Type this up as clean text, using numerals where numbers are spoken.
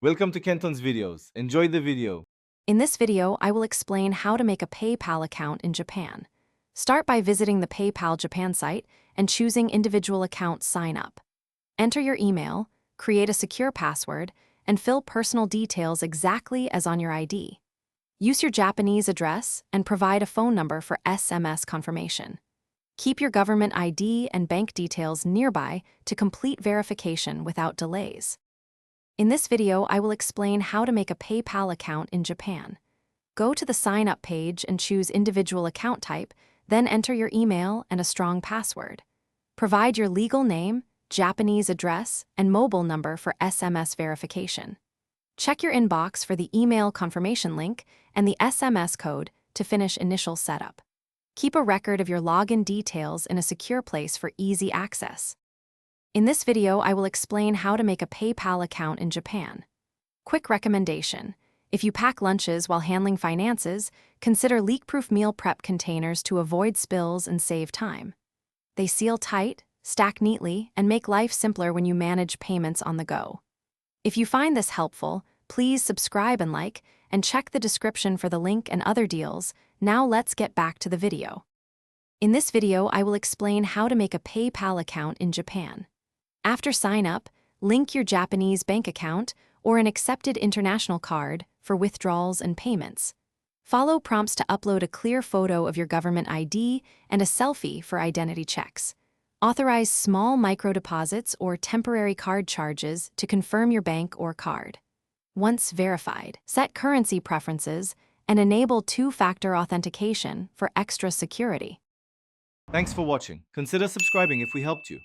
Welcome to Kenton's videos. Enjoy the video. In this video, I will explain how to make a PayPal account in Japan. Start by visiting the PayPal Japan site and choosing Individual Account Sign Up. Enter your email, create a secure password, and fill personal details exactly as on your ID. Use your Japanese address and provide a phone number for SMS confirmation. Keep your government ID and bank details nearby to complete verification without delays. In this video, I will explain how to make a PayPal account in Japan. Go to the Sign Up page and choose Individual Account Type, then enter your email and a strong password. Provide your legal name, Japanese address, and mobile number for SMS verification. Check your inbox for the email confirmation link and the SMS code to finish initial setup. Keep a record of your login details in a secure place for easy access. In this video, I will explain how to make a PayPal account in Japan. Quick recommendation: if you pack lunches while handling finances, consider leak-proof meal prep containers to avoid spills and save time. They seal tight, stack neatly, and make life simpler when you manage payments on the go. If you find this helpful, please subscribe and like, and check the description for the link and other deals. Now let's get back to the video. In this video, I will explain how to make a PayPal account in Japan. After sign up, link your Japanese bank account or an accepted international card for withdrawals and payments. Follow prompts to upload a clear photo of your government ID and a selfie for identity checks. Authorize small micro-deposits or temporary card charges to confirm your bank or card. Once verified, set currency preferences and enable two-factor authentication for extra security. Thanks for watching. Consider subscribing if we helped you.